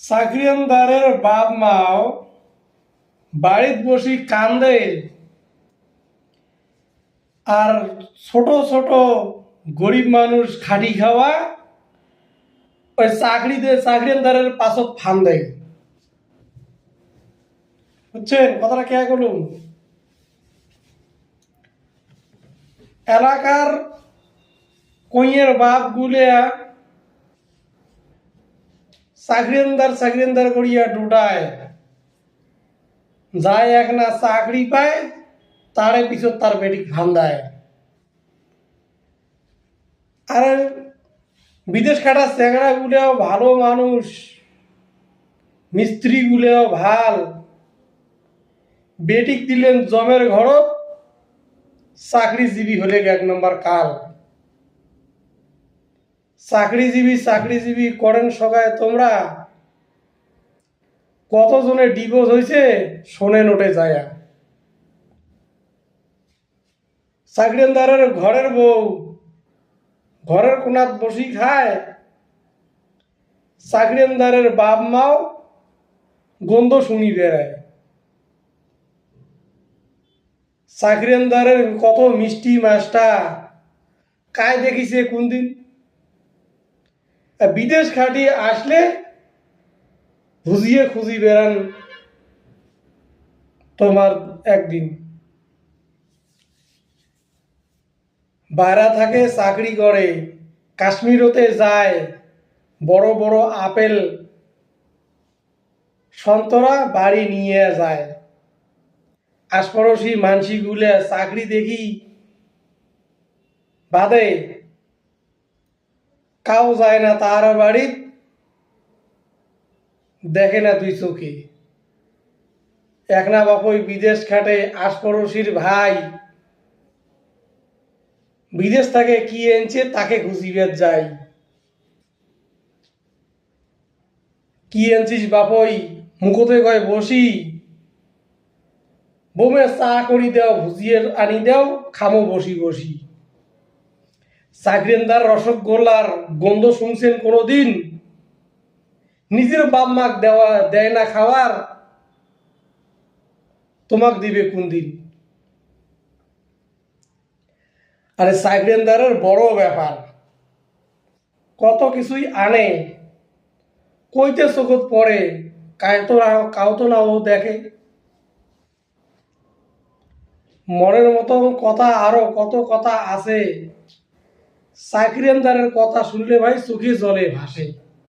চাকরিয়ানদারের বাপ মাও বাড়িত বসি কান্দে আর ছোট ছোট গরিব মানুষ খাটি খাওয়া ওই চাকরিয়ানদারের পাছত ফান দেয়। বুঝছেন কথাটা কে করলুম? এলাকার কইয়ের বাপ গুলিয়া চাকরিয়ানদার করিয়া ডুডায় যায় এক না চাকরি পায় তারে পিছত তার বেটি ফান্দায়। আর বিদেশ কাটা চেংড়া গুলেও ভালো মানুষ, মিস্ত্রি গুলেও ভাল, বেটিক দিলেন জমের ঘরত, চাকরিজীবী হলে এক নম্বর কাল। চাকরিজীবী করেন সগায় তোমরা, কতজনে ডিভোর্স হয়েছে শোনে নোটে যায়। চাকরিয়ানদারের ঘরের বউ ঘরের কোনাত বসি খায়, চাকরিয়ানদারের বাপ মাও গন্ধ শুনি বেড়ায়। চাকরিয়ানদারের কত মিষ্টি মাছটা কায় দেখিছে কোন দিন? বিদেশ খাটিয়ে আসলে খুঁজিয়ে খুঁজি বেড়ান তোমার একদিন। বাইরা থাকে চাকরি করে, কাশ্মীরতে যায়, বড় বড় আপেল সন্তরা বাড়ি নিয়ে যায়। আশপাড়শি মানসিগুলা চাকরি দেখি বাদে কাউ যায় না তার বাড়ি, দেখে না দুই চোখে। এক না বাপই বিদেশ খাটে, আশপাড়শির ভাই বিদেশ থেকে কি এনেছে তাকে খুঁজিবে যাই। কি এনেছিস বাপই? মুখতে কয় বসি, বোমে চা করি দেও, ভুজিয়ে আনি দেও, খামো বসি বসি। চাকরিয়ানদার রসগোল্লার গন্ধ শুনছেন কোনোদিন? নিজের বাপ মাক দেয় না খাওয়ার, তোমাক দিবে কোন দিন? আরে চাকরিয়ানদারের বড় ব্যাপার, কত কিছুই আনে, কইতে চোখত পড়ে, কাউ তো না ও দেখে। মনের মতো কথা আরো কত কথা আছে, চাকরিয়ানদারের কথা শুনলে ভাই চোখে জলে ভাসে।